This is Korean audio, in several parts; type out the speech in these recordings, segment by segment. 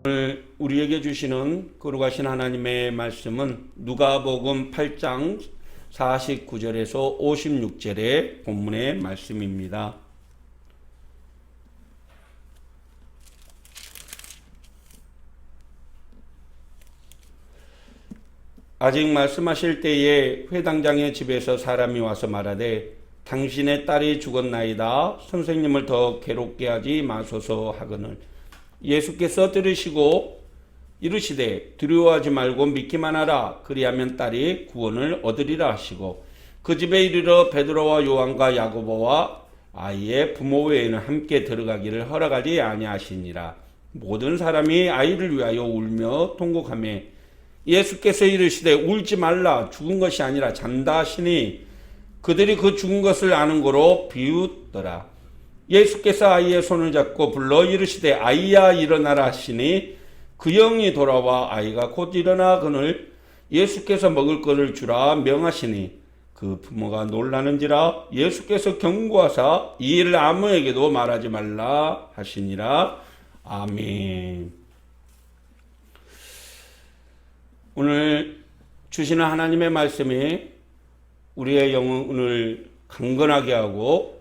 오늘 우리에게 주시는 거룩하신 하나님의 말씀은 누가복음 8장 49절에서 56절의 본문의 말씀입니다. 아직 말씀하실 때에 회당장의 집에서 사람이 와서 말하되 당신의 딸이 죽었나이다. 선생님을 더 괴롭게 하지 마소서 하거늘 예수께서 들으시고 이르시되 두려워하지 말고 믿기만 하라. 그리하면 딸이 구원을 얻으리라 하시고 그 집에 이르러 베드로와 요한과 야고보와 아이의 부모 외에는 함께 들어가기를 허락하지 아니하시니라. 모든 사람이 아이를 위하여 울며 통곡하며 예수께서 이르시되 울지 말라. 죽은 것이 아니라 잔다 하시니 그들이 그 죽은 것을 아는 거로 비웃더라. 예수께서 아이의 손을 잡고 불러 이르시되 아이야 일어나라 하시니 그 영이 돌아와 아이가 곧 일어나거늘 예수께서 먹을 것을 주라 명하시니 그 부모가 놀라는지라. 예수께서 경고하사 이 일을 아무에게도 말하지 말라 하시니라. 아멘. 오늘 주시는 하나님의 말씀이 우리의 영혼을 강건하게 하고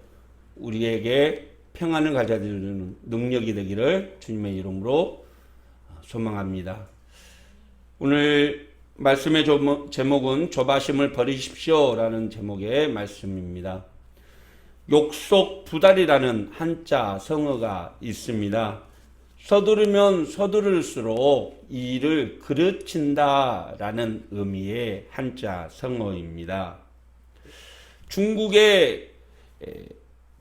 우리에게 평안을 가져다주는 능력이 되기를 주님의 이름으로 소망합니다. 오늘 말씀의 제목은 조바심을 버리십시오 라는 제목의 말씀입니다. 욕속 부달이라는 한자 성어가 있습니다. 서두르면 서두를수록 이 일을 그르친다 라는 의미의 한자 성어입니다. 중국의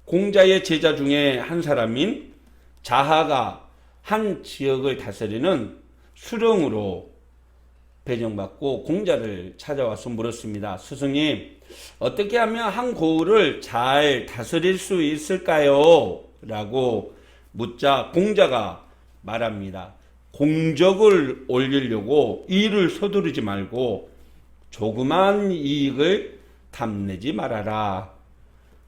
공자의 제자 중에 한 사람인 자하가 한 지역을 다스리는 수령으로 배정받고 공자를 찾아와서 물었습니다. 스승님, 어떻게 하면 한 고을을 잘 다스릴 수 있을까요? 라고 묻자 공자가 말합니다. 공적을 올리려고 일을 서두르지 말고 조그만 이익을 탐내지 말아라.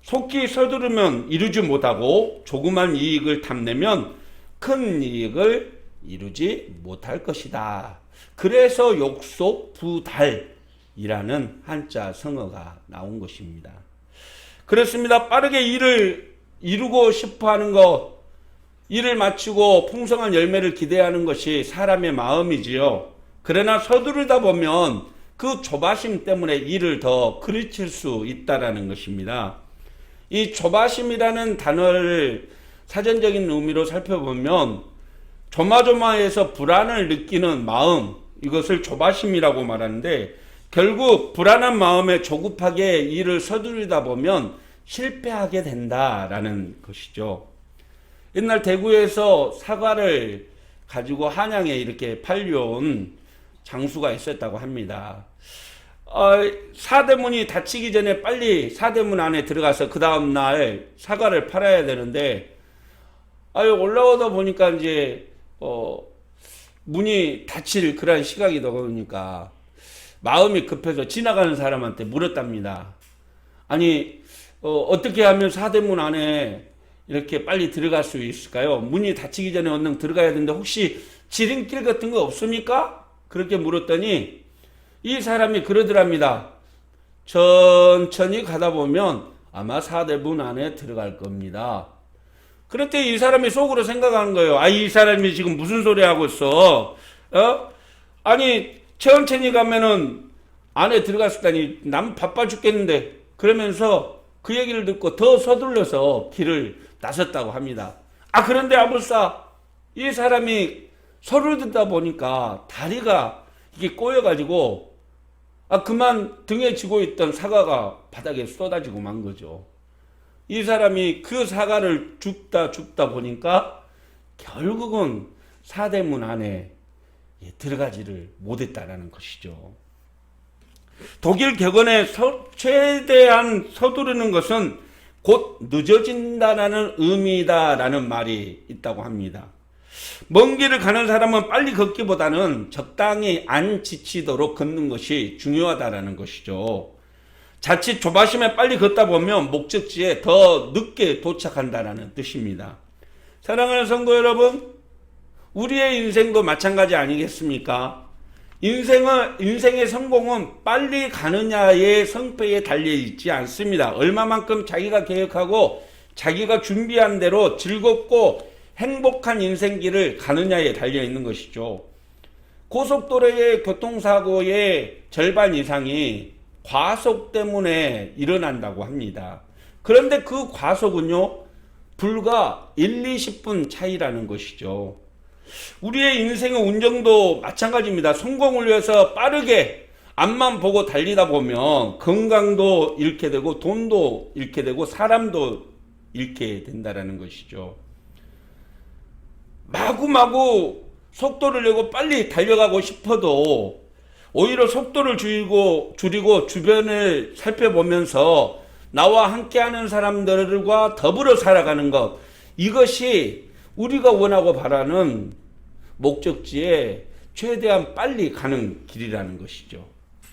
속히 서두르면 이루지 못하고 조그만 이익을 탐내면 큰 이익을 이루지 못할 것이다. 그래서 욕속부달이라는 한자 성어가 나온 것입니다. 그렇습니다. 빠르게 일을 이루고 싶어하는 것, 일을 마치고 풍성한 열매를 기대하는 것이 사람의 마음이지요. 그러나 서두르다 보면 그 조바심 때문에 일을 더 그르칠 수 있다라는 것입니다. 이 조바심이라는 단어를 사전적인 의미로 살펴보면 조마조마해서 불안을 느끼는 마음, 이것을 조바심이라고 말하는데 결국 불안한 마음에 조급하게 일을 서두르다 보면 실패하게 된다라는 것이죠. 옛날 대구에서 사과를 가지고 한양에 이렇게 팔려온 장수가 있었다고 합니다. 사대문이 닫히기 전에 빨리 사대문 안에 들어가서 그 다음날 사과를 팔아야 되는데 올라오다 보니까 이제 문이 닫힐 그런 시각이다 보니까 마음이 급해서 지나가는 사람한테 물었답니다. 아니 어떻게 하면 사대문 안에 이렇게 빨리 들어갈 수 있을까요? 문이 닫히기 전에 얼른 들어가야 되는데 혹시 지름길 같은 거 없습니까? 그렇게 물었더니 이 사람이 그러더랍니다. 천천히 가다 보면 아마 사대문 안에 들어갈 겁니다. 그럴 때 이 사람이 속으로 생각하는 거예요. 이 사람이 지금 무슨 소리 하고 있어? 아니 천천히 가면은 안에 들어갔다니 남 바빠 죽겠는데. 그러면서 그 얘기를 듣고 더 서둘러서 길을 나섰다고 합니다. 그런데 아불싸 이 사람이 서두르다 보니까 다리가 이게 꼬여가지고 그만 등에 지고 있던 사과가 바닥에 쏟아지고 만 거죠. 이 사람이 그 사과를 줍다 보니까 결국은 사대문 안에 들어가지를 못했다라는 것이죠. 독일 격언에 최대한 서두르는 것은 곧 늦어진다라는 의미다라는 말이 있다고 합니다. 먼 길을 가는 사람은 빨리 걷기보다는 적당히 안 지치도록 걷는 것이 중요하다라는 것이죠. 자칫 조바심에 빨리 걷다 보면 목적지에 더 늦게 도착한다라는 뜻입니다. 사랑하는 성도 여러분, 우리의 인생도 마찬가지 아니겠습니까? 인생의 성공은 빨리 가느냐의 성패에 달려있지 않습니다. 얼마만큼 자기가 계획하고 자기가 준비한 대로 즐겁고 행복한 인생길을 가느냐에 달려있는 것이죠. 고속도로의 교통사고의 절반 이상이 과속 때문에 일어난다고 합니다. 그런데 그 과속은요, 불과 1, 20분 차이라는 것이죠. 우리의 인생의 운정도 마찬가지입니다. 성공을 위해서 빠르게 앞만 보고 달리다 보면 건강도 잃게 되고 돈도 잃게 되고 사람도 잃게 된다는 것이죠. 마구마구 속도를 내고 빨리 달려가고 싶어도 오히려 속도를 줄이고 주변을 살펴보면서 나와 함께하는 사람들과 더불어 살아가는 것, 이것이 우리가 원하고 바라는 목적지에 최대한 빨리 가는 길이라는 것이죠.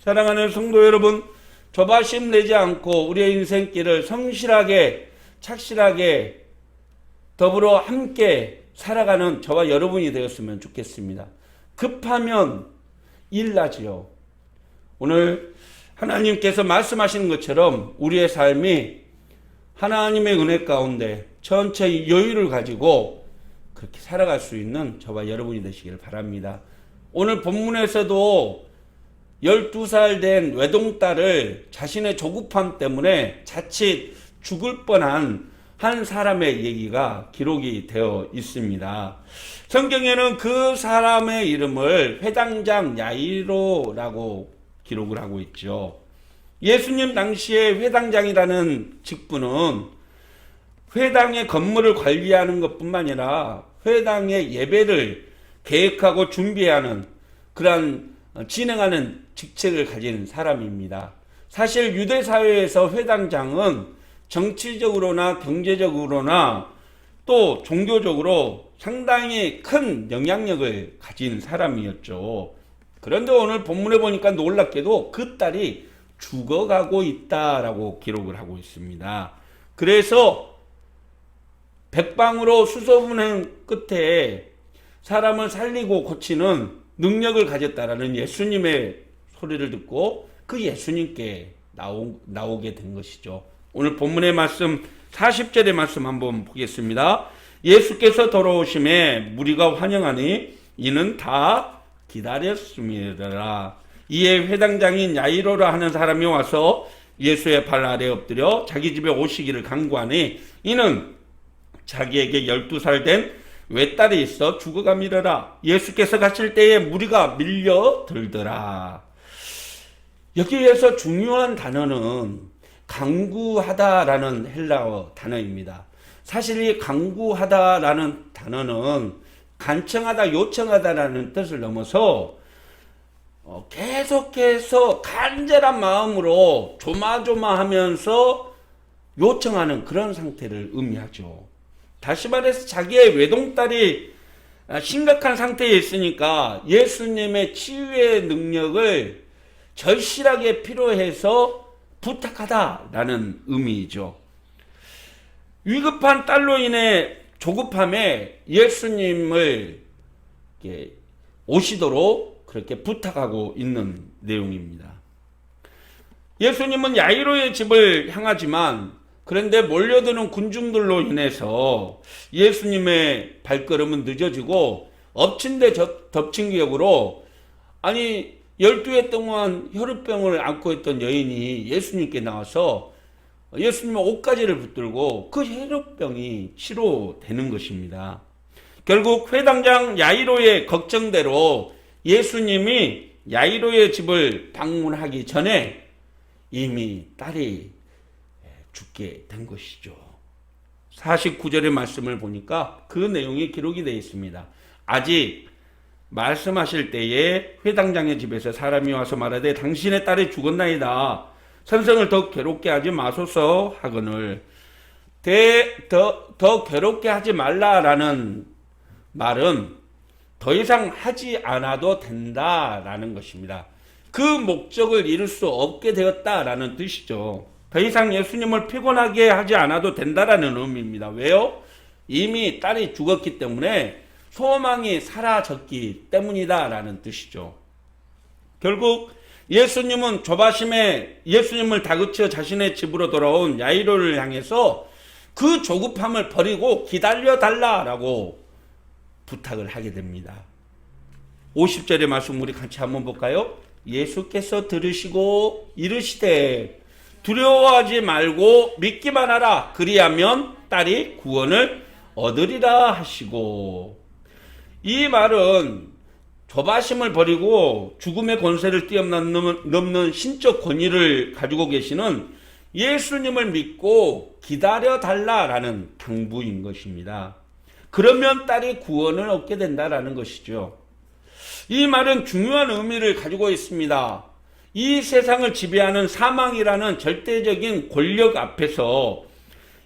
사랑하는 성도 여러분, 조바심 내지 않고 우리의 인생길을 성실하게 착실하게 더불어 함께 살아가는 저와 여러분이 되었으면 좋겠습니다. 급하면 일나지요. 오늘 하나님께서 말씀하시는 것처럼 우리의 삶이 하나님의 은혜 가운데 천천히 여유를 가지고 그렇게 살아갈 수 있는 저와 여러분이 되시기를 바랍니다. 오늘 본문에서도 12살 된 외동딸을 자신의 조급함 때문에 자칫 죽을 뻔한 한 사람의 얘기가 기록이 되어 있습니다. 성경에는 그 사람의 이름을 회당장 야이로라고 기록을 하고 있죠. 예수님 당시에 회당장이라는 직분은 회당의 건물을 관리하는 것뿐만 아니라 회당의 예배를 계획하고 준비하는 그러한 진행하는 직책을 가진 사람입니다. 사실 유대 사회에서 회당장은 정치적으로나 경제적으로나 또 종교적으로 상당히 큰 영향력을 가진 사람이었죠. 그런데 오늘 본문에 보니까 놀랍게도 그 딸이 죽어가고 있다라고 기록을 하고 있습니다. 그래서 백방으로 수소문행 끝에 사람을 살리고 고치는 능력을 가졌다라는 예수님의 소리를 듣고 그 예수님께 나오게 된 것이죠. 오늘 본문의 말씀 40절의 말씀 한번 보겠습니다. 예수께서 돌아오심에 무리가 환영하니 이는 다 기다렸음이라. 이에 회당장인 야이로라 하는 사람이 와서 예수의 발 아래 엎드려 자기 집에 오시기를 간구하니 이는 자기에게 12살 된 외딸이 있어 죽어가미르라. 예수께서 가실 때에 무리가 밀려들더라. 여기에서 중요한 단어는 간구하다라는 헬라어 단어입니다. 사실 이 간구하다라는 단어는 간청하다, 요청하다라는 뜻을 넘어서 계속해서 간절한 마음으로 조마조마하면서 요청하는 그런 상태를 의미하죠. 다시 말해서 자기의 외동딸이 심각한 상태에 있으니까 예수님의 치유의 능력을 절실하게 필요해서 부탁하다라는 의미이죠. 위급한 딸로 인해 조급함에 예수님을 오시도록 그렇게 부탁하고 있는 내용입니다. 예수님은 야이로의 집을 향하지만 그런데 몰려드는 군중들로 인해서 예수님의 발걸음은 늦어지고 엎친 데 덮친 격으로 12해 동안 혈우병을 앓고 있던 여인이 예수님께 나와서 예수님의 옷가지를 붙들고 그 혈우병이 치료되는 것입니다. 결국 회당장 야이로의 걱정대로 예수님이 야이로의 집을 방문하기 전에 이미 딸이 죽게 된 것이죠. 49절의 말씀을 보니까 그 내용이 기록이 되어 있습니다. 아직 말씀하실 때에 회당장의 집에서 사람이 와서 말하되 당신의 딸이 죽었나이다. 선생을 더 괴롭게 하지 마소서 하거늘. 더 괴롭게 하지 말라라는 말은 더 이상 하지 않아도 된다라는 것입니다. 그 목적을 이룰 수 없게 되었다라는 뜻이죠. 더 이상 예수님을 피곤하게 하지 않아도 된다라는 의미입니다. 왜요? 이미 딸이 죽었기 때문에 소망이 사라졌기 때문이다라는 뜻이죠. 결국 예수님은 조바심에 예수님을 다그쳐 자신의 집으로 돌아온 야이로를 향해서 그 조급함을 버리고 기다려달라라고 부탁을 하게 됩니다. 50절의 말씀 우리 같이 한번 볼까요? 예수께서 들으시고 이르시되 두려워하지 말고 믿기만 하라. 그리하면 딸이 구원을 얻으리라 하시고, 이 말은 조바심을 버리고 죽음의 권세를 뛰어넘는 신적 권위를 가지고 계시는 예수님을 믿고 기다려달라라는 당부인 것입니다. 그러면 딸이 구원을 얻게 된다라는 것이죠. 이 말은 중요한 의미를 가지고 있습니다. 이 세상을 지배하는 사망이라는 절대적인 권력 앞에서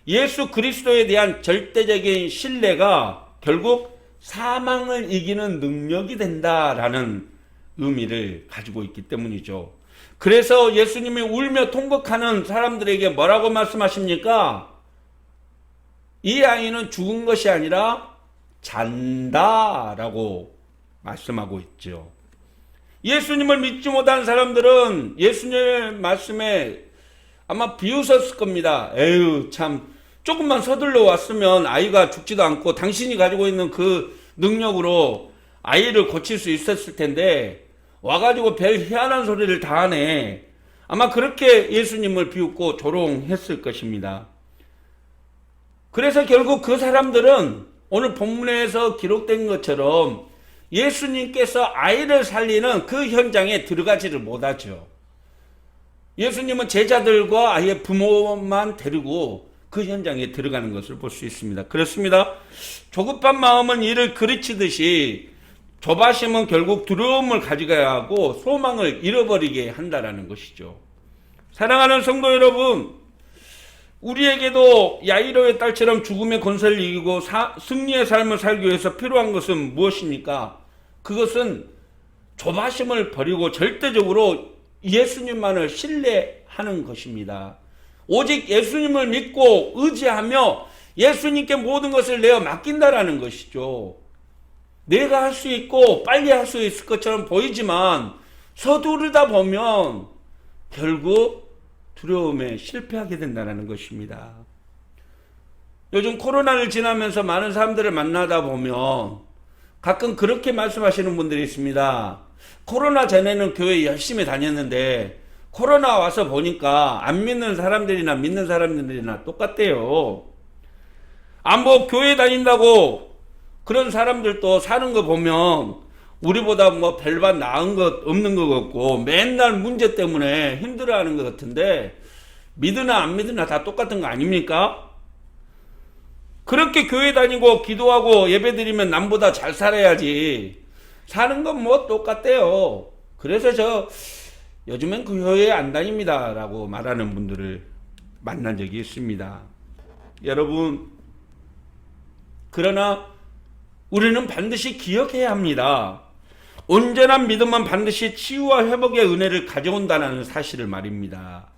예수 그리스도에 대한 절대적인 신뢰가 결국 사망을 이기는 능력이 된다라는 의미를 가지고 있기 때문이죠. 그래서 예수님이 울며 통곡하는 사람들에게 뭐라고 말씀하십니까? 이 아이는 죽은 것이 아니라 잔다라고 말씀하고 있죠. 예수님을 믿지 못한 사람들은 예수님의 말씀에 아마 비웃었을 겁니다. 에휴, 참 조금만 서둘러 왔으면 아이가 죽지도 않고 당신이 가지고 있는 그 능력으로 아이를 고칠 수 있었을 텐데 와가지고 별 희한한 소리를 다 하네. 아마 그렇게 예수님을 비웃고 조롱했을 것입니다. 그래서 결국 그 사람들은 오늘 본문에서 기록된 것처럼 예수님께서 아이를 살리는 그 현장에 들어가지를 못하죠. 예수님은 제자들과 아이의 부모만 데리고 그 현장에 들어가는 것을 볼 수 있습니다. 그렇습니다. 조급한 마음은 이를 그르치듯이 조바심은 결국 두려움을 가져가야 하고 소망을 잃어버리게 한다라는 것이죠. 사랑하는 성도 여러분, 우리에게도 야이로의 딸처럼 죽음의 권세를 이기고 승리의 삶을 살기 위해서 필요한 것은 무엇입니까? 그것은 조바심을 버리고 절대적으로 예수님만을 신뢰하는 것입니다. 오직 예수님을 믿고 의지하며 예수님께 모든 것을 내어 맡긴다라는 것이죠. 내가 할 수 있고 빨리 할 수 있을 것처럼 보이지만 서두르다 보면 결국 두려움에 실패하게 된다는 것입니다. 요즘 코로나를 지나면서 많은 사람들을 만나다 보면 가끔 그렇게 말씀하시는 분들이 있습니다. 코로나 전에는 교회 열심히 다녔는데 코로나 와서 보니까 안 믿는 사람들이나 믿는 사람들이나 똑같대요. 뭐 교회 다닌다고 그런 사람들도 사는 거 보면 우리보다 뭐 별반 나은 것 없는 것 같고 맨날 문제 때문에 힘들어하는 것 같은데 믿으나 안 믿으나 다 똑같은 거 아닙니까? 그렇게 교회 다니고 기도하고 예배드리면 남보다 잘 살아야지. 사는 건 뭐 똑같대요. 그래서 저 요즘엔 그 교회에 안 다닙니다 라고 말하는 분들을 만난 적이 있습니다. 여러분, 그러나 우리는 반드시 기억해야 합니다. 온전한 믿음은 반드시 치유와 회복의 은혜를 가져온다는 사실을 말입니다.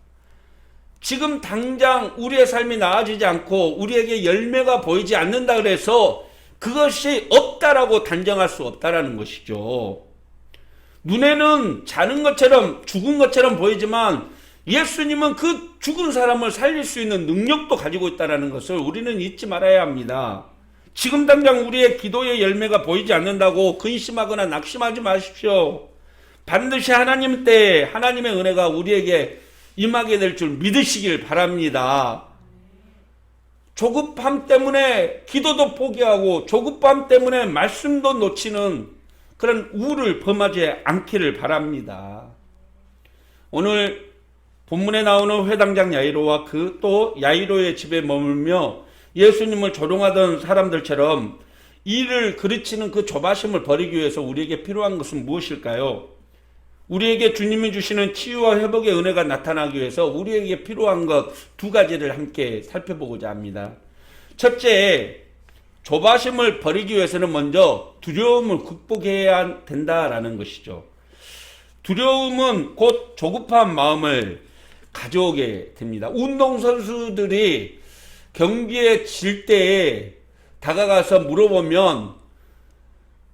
지금 당장 우리의 삶이 나아지지 않고 우리에게 열매가 보이지 않는다 그래서 그것이 없다라고 단정할 수 없다라는 것이죠. 눈에는 자는 것처럼 죽은 것처럼 보이지만 예수님은 그 죽은 사람을 살릴 수 있는 능력도 가지고 있다는 것을 우리는 잊지 말아야 합니다. 지금 당장 우리의 기도의 열매가 보이지 않는다고 근심하거나 낙심하지 마십시오. 반드시 하나님 때 하나님의 은혜가 우리에게 임하게 될 줄 믿으시길 바랍니다. 조급함 때문에 기도도 포기하고 조급함 때문에 말씀도 놓치는 그런 우를 범하지 않기를 바랍니다. 오늘 본문에 나오는 회당장 야이로와 그 또 야이로의 집에 머물며 예수님을 조롱하던 사람들처럼 이를 그르치는 그 조바심을 버리기 위해서 우리에게 필요한 것은 무엇일까요? 우리에게 주님이 주시는 치유와 회복의 은혜가 나타나기 위해서 우리에게 필요한 것 두 가지를 함께 살펴보고자 합니다. 첫째, 조바심을 버리기 위해서는 먼저 두려움을 극복해야 된다라는 것이죠. 두려움은 곧 조급한 마음을 가져오게 됩니다. 운동선수들이 경기에 질 때에 다가가서 물어보면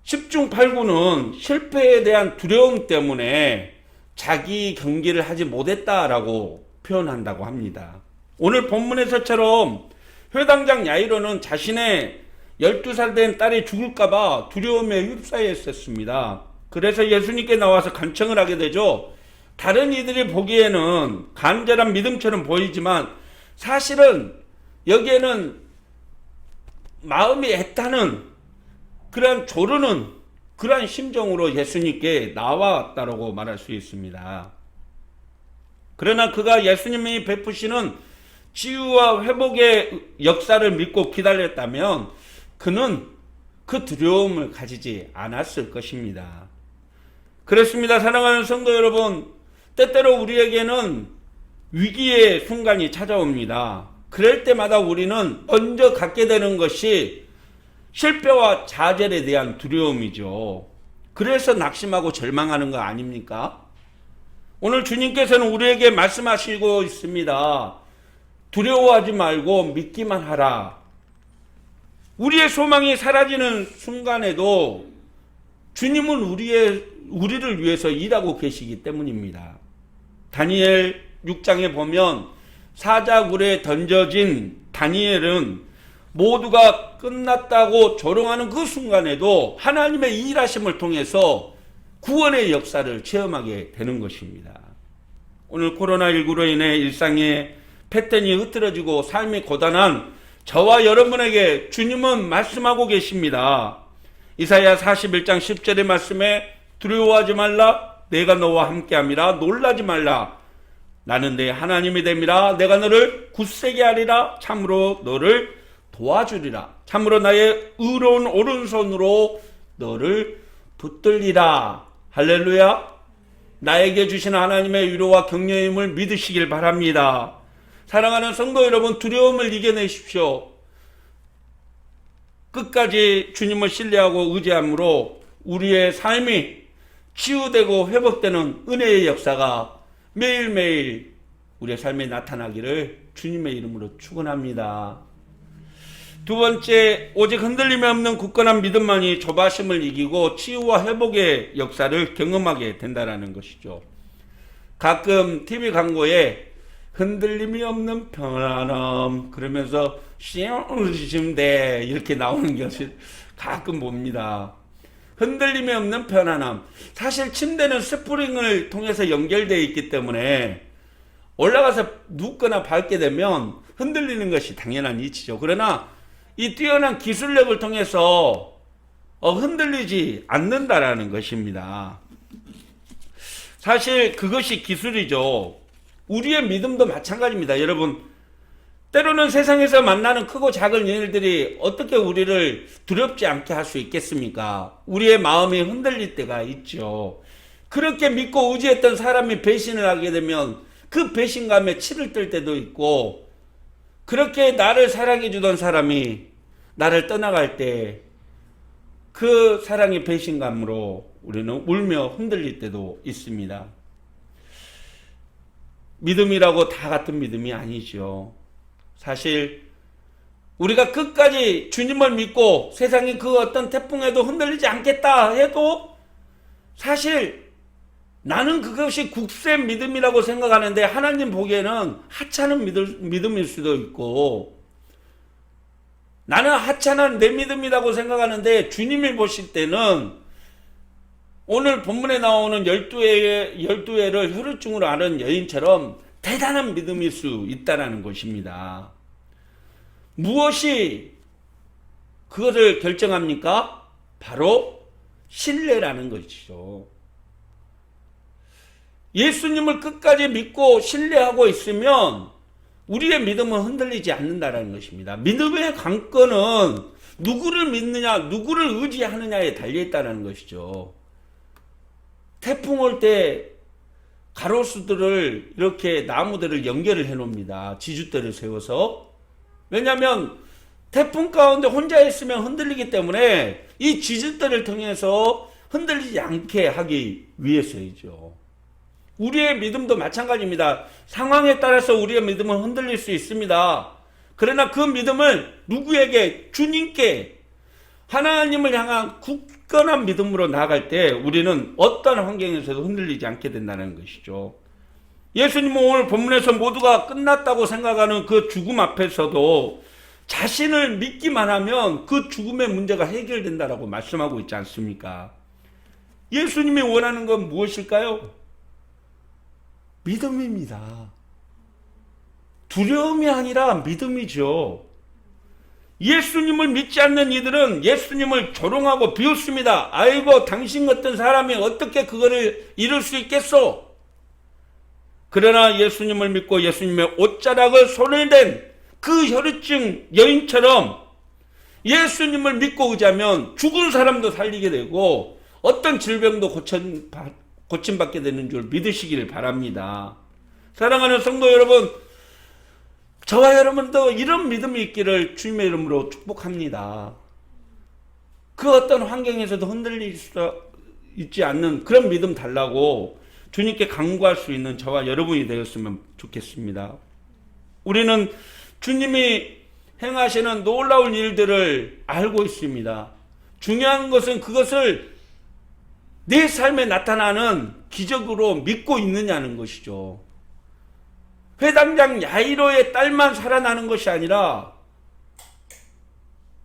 10중 8구는 실패에 대한 두려움 때문에 자기 경기를 하지 못했다라고 표현한다고 합니다. 오늘 본문에서처럼 회당장 야이로는 자신의 12살 된 딸이 죽을까봐 두려움에 휩싸여 있었습니다. 그래서 예수님께 나와서 간청을 하게 되죠. 다른 이들이 보기에는 간절한 믿음처럼 보이지만 사실은 여기에는 마음이 애타는 그러한 조르는 그러한 심정으로 예수님께 나왔다고 말할 수 있습니다. 그러나 그가 예수님이 베푸시는 치유와 회복의 역사를 믿고 기다렸다면 그는 그 두려움을 가지지 않았을 것입니다. 그렇습니다. 사랑하는 성도 여러분, 때때로 우리에게는 위기의 순간이 찾아옵니다. 그럴 때마다 우리는 먼저 갖게 되는 것이 실패와 좌절에 대한 두려움이죠. 그래서 낙심하고 절망하는 거 아닙니까? 오늘 주님께서는 우리에게 말씀하시고 있습니다. 두려워하지 말고 믿기만 하라. 우리의 소망이 사라지는 순간에도 주님은 우리를 위해서 일하고 계시기 때문입니다. 다니엘 6장에 보면 사자굴에 던져진 다니엘은 모두가 끝났다고 조롱하는 그 순간에도 하나님의 일하심을 통해서 구원의 역사를 체험하게 되는 것입니다. 오늘 코로나19로 인해 일상의 패턴이 흐트러지고 삶이 고단한 저와 여러분에게 주님은 말씀하고 계십니다. 이사야 41장 10절의 말씀에 두려워하지 말라, 내가 너와 함께함이라, 놀라지 말라, 나는 내 하나님이 됨이라, 내가 너를 굳세게 하리라, 참으로 너를 도와주리라, 참으로 나의 의로운 오른손으로 너를 붙들리라. 할렐루야. 나에게 주신 하나님의 위로와 격려임을 믿으시길 바랍니다. 사랑하는 성도 여러분, 두려움을 이겨내십시오. 끝까지 주님을 신뢰하고 의지함으로 우리의 삶이 치유되고 회복되는 은혜의 역사가 매일매일 우리의 삶에 나타나기를 주님의 이름으로 축원합니다. 두 번째, 오직 흔들림이 없는 굳건한 믿음만이 조바심을 이기고 치유와 회복의 역사를 경험하게 된다는 것이죠. 가끔 TV 광고에 흔들림이 없는 편안함 그러면서 씌우시면 돼 이렇게 나오는 것을 가끔 봅니다. 흔들림이 없는 편안함. 사실 침대는 스프링을 통해서 연결되어 있기 때문에 올라가서 눕거나 밟게 되면 흔들리는 것이 당연한 이치죠. 그러나 이 뛰어난 기술력을 통해서 흔들리지 않는다라는 것입니다. 사실 그것이 기술이죠. 우리의 믿음도 마찬가지입니다. 여러분, 때로는 세상에서 만나는 크고 작은 일들이 어떻게 우리를 두렵지 않게 할 수 있겠습니까? 우리의 마음이 흔들릴 때가 있죠. 그렇게 믿고 의지했던 사람이 배신을 하게 되면 그 배신감에 치를 뜰 때도 있고, 그렇게 나를 사랑해 주던 사람이 나를 떠나갈 때 그 사랑의 배신감으로 우리는 울며 흔들릴 때도 있습니다. 믿음이라고 다 같은 믿음이 아니죠. 사실 우리가 끝까지 주님을 믿고 세상이 그 어떤 태풍에도 흔들리지 않겠다 해도 사실 나는 그것이 굳센 믿음이라고 생각하는데 하나님 보기에는 하찮은 믿음일 수도 있고, 나는 하찮은 내 믿음이라고 생각하는데 주님이 보실 때는 오늘 본문에 나오는 12회를 혈루증으로 앓은 여인처럼 대단한 믿음일 수 있다는 것입니다. 무엇이 그것을 결정합니까? 바로 신뢰라는 것이죠. 예수님을 끝까지 믿고 신뢰하고 있으면 우리의 믿음은 흔들리지 않는다는 것입니다. 믿음의 관건은 누구를 믿느냐, 누구를 의지하느냐에 달려있다는 것이죠. 태풍 올 때 가로수들을 이렇게 나무들을 연결을 해 놓습니다. 지주대를 세워서. 왜냐하면 태풍 가운데 혼자 있으면 흔들리기 때문에 이 지주대를 통해서 흔들리지 않게 하기 위해서이죠. 우리의 믿음도 마찬가지입니다. 상황에 따라서 우리의 믿음은 흔들릴 수 있습니다. 그러나 그 믿음을 누구에게? 주님께, 하나님을 향한 굳건한 믿음으로 나아갈 때 우리는 어떤 환경에서도 흔들리지 않게 된다는 것이죠. 예수님은 오늘 본문에서 모두가 끝났다고 생각하는 그 죽음 앞에서도 자신을 믿기만 하면 그 죽음의 문제가 해결된다라고 말씀하고 있지 않습니까? 예수님이 원하는 건 무엇일까요? 믿음입니다. 두려움이 아니라 믿음이죠. 예수님을 믿지 않는 이들은 예수님을 조롱하고 비웃습니다. 아이고, 당신 같은 사람이 어떻게 그거를 이룰 수 있겠소? 그러나 예수님을 믿고 예수님의 옷자락을 손에 댄 그 혈루증 여인처럼 예수님을 믿고 의지하면 죽은 사람도 살리게 되고 어떤 질병도 고침받게 되는 줄 믿으시길 바랍니다. 사랑하는 성도 여러분, 저와 여러분도 이런 믿음이 있기를 주님의 이름으로 축복합니다. 그 어떤 환경에서도 흔들릴 수 있지 않는 그런 믿음 달라고 주님께 간구할 수 있는 저와 여러분이 되었으면 좋겠습니다. 우리는 주님이 행하시는 놀라운 일들을 알고 있습니다. 중요한 것은 그것을 내 삶에 나타나는 기적으로 믿고 있느냐는 것이죠. 회당장 야이로의 딸만 살아나는 것이 아니라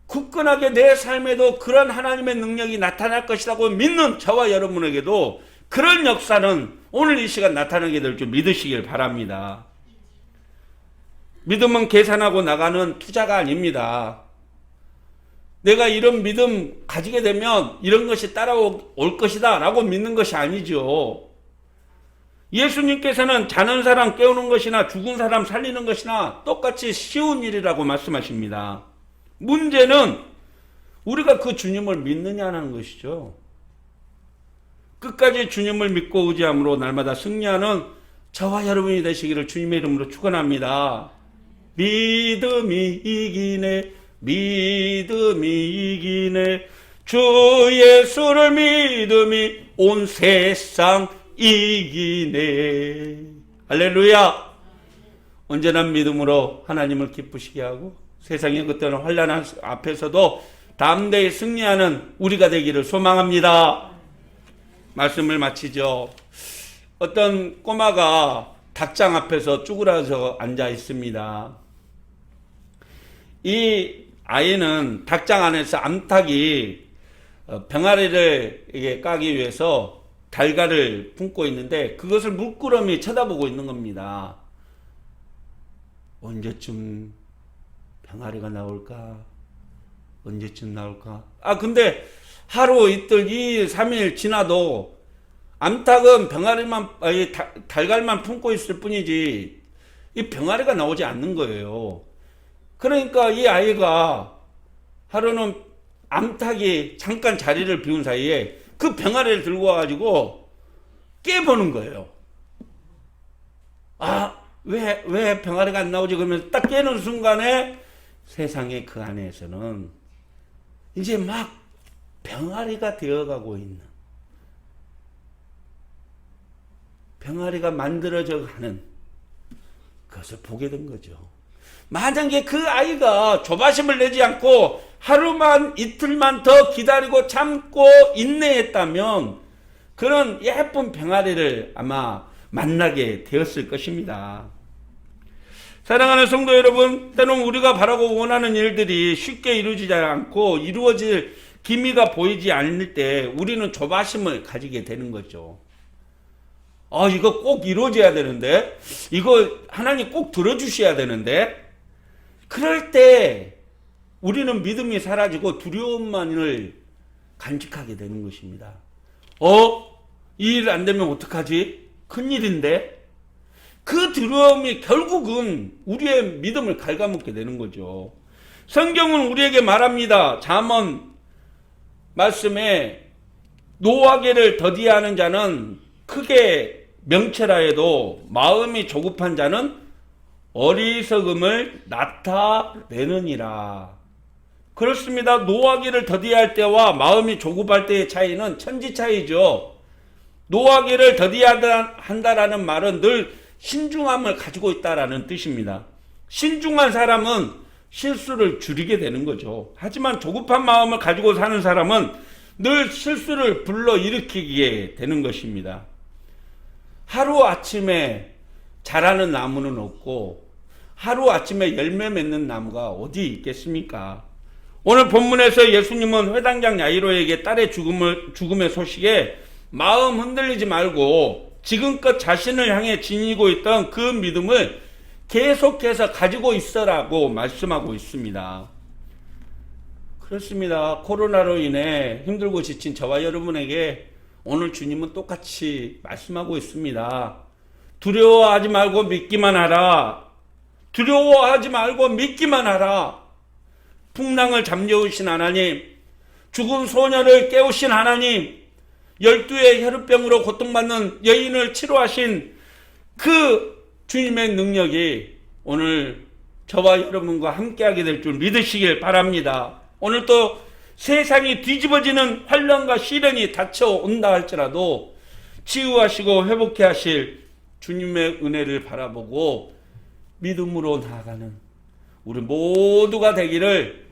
굳건하게 내 삶에도 그런 하나님의 능력이 나타날 것이라고 믿는 저와 여러분에게도 그런 역사는 오늘 이 시간 나타나게 될 줄 믿으시길 바랍니다. 믿음은 계산하고 나가는 투자가 아닙니다. 내가 이런 믿음 가지게 되면 이런 것이 따라올 것이다 라고 믿는 것이 아니죠. 예수님께서는 자는 사람 깨우는 것이나 죽은 사람 살리는 것이나 똑같이 쉬운 일이라고 말씀하십니다. 문제는 우리가 그 주님을 믿느냐는 것이죠. 끝까지 주님을 믿고 의지함으로 날마다 승리하는 저와 여러분이 되시기를 주님의 이름으로 축원합니다. 믿음이 이기네, 믿음이 이기네, 주 예수를 믿음이 온 세상 이기네. 할렐루야. 언제나 믿음으로 하나님을 기쁘시게 하고 세상의 그때는 환난 앞에서도 담대히 승리하는 우리가 되기를 소망합니다. 말씀을 마치죠. 어떤 꼬마가 닭장 앞에서 쭈그려서 앉아 있습니다. 이 아이는 닭장 안에서 암탉이 병아리를 이게 까기 위해서 달걀을 품고 있는데 그것을 물끄러미 쳐다보고 있는 겁니다. 언제쯤 병아리가 나올까? 언제쯤 나올까? 근데 하루, 이틀, 2일, 3일 지나도 암탉은 달걀만 품고 있을 뿐이지 이 병아리가 나오지 않는 거예요. 그러니까 이 아이가 하루는 암탉이 잠깐 자리를 비운 사이에 그 병아리를 들고 와가지고 깨보는 거예요. 왜 병아리가 안 나오지? 그러면서 딱 깨는 순간에 세상에 그 안에서는 이제 막 병아리가 되어가고 있는, 병아리가 만들어져 가는 그것을 보게 된 거죠. 만약에 그 아이가 조바심을 내지 않고 하루만 이틀만 더 기다리고 참고 인내했다면 그런 예쁜 병아리를 아마 만나게 되었을 것입니다. 사랑하는 성도 여러분, 때론 우리가 바라고 원하는 일들이 쉽게 이루어지지 않고 이루어질 기미가 보이지 않을 때 우리는 조바심을 가지게 되는 거죠. 이거 꼭 이루어져야 되는데, 이거 하나님 꼭 들어주셔야 되는데, 그럴 때 우리는 믿음이 사라지고 두려움만을 간직하게 되는 것입니다. 이 일 안 되면 어떡하지? 큰일인데? 그 두려움이 결국은 우리의 믿음을 갉아먹게 되는 거죠. 성경은 우리에게 말합니다. 잠언 말씀에 노하기를 더디하는 자는 크게 명철하 해도 마음이 조급한 자는 어리석음을 나타내느니라. 그렇습니다. 노하기를 더디할 때와 마음이 조급할 때의 차이는 천지 차이죠. 노하기를 더디한다라는 말은 늘 신중함을 가지고 있다라는 뜻입니다. 신중한 사람은 실수를 줄이게 되는 거죠. 하지만 조급한 마음을 가지고 사는 사람은 늘 실수를 불러일으키게 되는 것입니다. 하루아침에 자라는 나무는 없고 하루아침에 열매 맺는 나무가 어디 있겠습니까? 오늘 본문에서 예수님은 회당장 야이로에게 딸의 죽음의 소식에 마음 흔들리지 말고 지금껏 자신을 향해 지니고 있던 그 믿음을 계속해서 가지고 있어라고 말씀하고 있습니다. 그렇습니다. 코로나로 인해 힘들고 지친 저와 여러분에게 오늘 주님은 똑같이 말씀하고 있습니다. 두려워하지 말고 믿기만 하라. 두려워하지 말고 믿기만 하라. 풍랑을 잠재우신 하나님, 죽은 소녀를 깨우신 하나님, 12의 혈우병으로 고통받는 여인을 치료하신 그 주님의 능력이 오늘 저와 여러분과 함께하게 될 줄 믿으시길 바랍니다. 오늘 또 세상이 뒤집어지는 환난과 시련이 닥쳐온다 할지라도 치유하시고 회복해 하실 주님의 은혜를 바라보고 믿음으로 나아가는 우리 모두가 되기를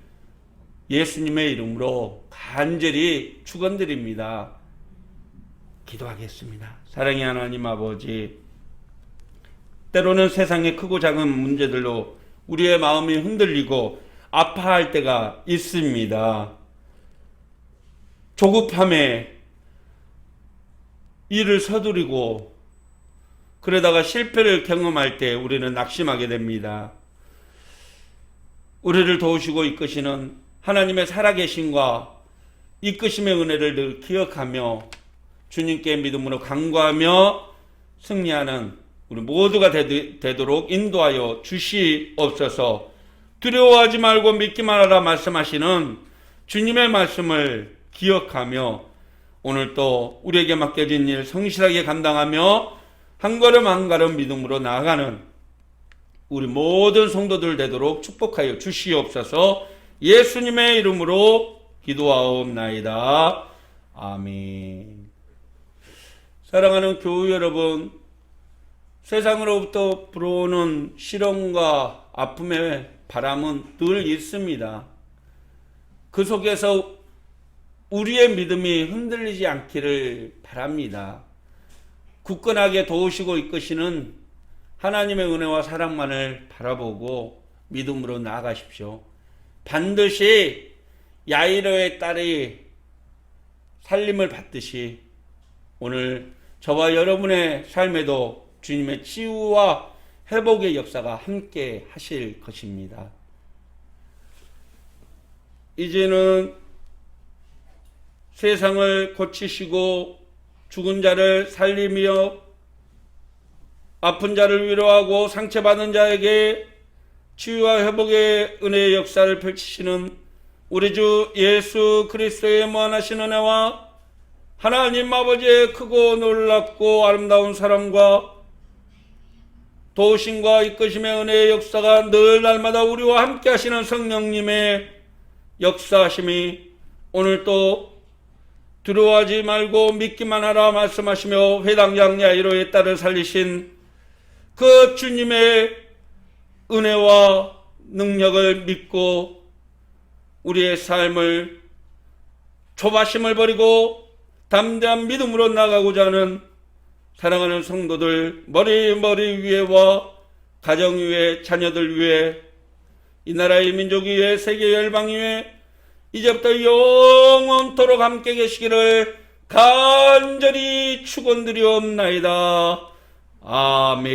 예수님의 이름으로 간절히 축원드립니다. 기도하겠습니다. 사랑의 하나님 아버지, 때로는 세상의 크고 작은 문제들로 우리의 마음이 흔들리고 아파할 때가 있습니다. 조급함에 일을 서두르고 그러다가 실패를 경험할 때 우리는 낙심하게 됩니다. 우리를 도우시고 이끄시는 하나님의 살아계심과 이끄심의 은혜를 늘 기억하며 주님께 믿음으로 간구하며 승리하는 우리 모두가 되도록 인도하여 주시옵소서. 두려워하지 말고 믿기만 하라 말씀하시는 주님의 말씀을 기억하며 오늘 또 우리에게 맡겨진 일 성실하게 감당하며 한 걸음 한 걸음 믿음으로 나아가는 우리 모든 성도들 되도록 축복하여 주시옵소서. 예수님의 이름으로 기도하옵나이다. 아멘. 사랑하는 교우 여러분, 세상으로부터 불어오는 시련과 아픔의 바람은 늘 있습니다. 그 속에서 우리의 믿음이 흔들리지 않기를 바랍니다. 굳건하게 도우시고 이끄시는 하나님의 은혜와 사랑만을 바라보고 믿음으로 나아가십시오. 반드시 야이로의 딸이 살림을 받듯이 오늘 저와 여러분의 삶에도 주님의 치유와 회복의 역사가 함께 하실 것입니다. 이제는 세상을 고치시고 죽은 자를 살리며 아픈 자를 위로하고 상처받은 자에게 치유와 회복의 은혜의 역사를 펼치시는 우리 주 예수 그리스도의 무한하신 은혜와 하나님 아버지의 크고 놀랍고 아름다운 사랑과 도우심과 이끄심의 은혜의 역사가 늘 날마다 우리와 함께 하시는 성령님의 역사하심이 오늘 또 두려워하지 말고 믿기만 하라 말씀하시며 회당장 야이로의 딸을 살리신 그 주님의 은혜와 능력을 믿고 우리의 삶을 조바심을 버리고 담대한 믿음으로 나가고자 하는 사랑하는 성도들 머리 위에와 가정 위에 자녀들 위에 이 나라의 민족 위에 세계 열방 위에 이제부터 영원토록 함께 계시기를 간절히 축원드리옵나이다. 아멘.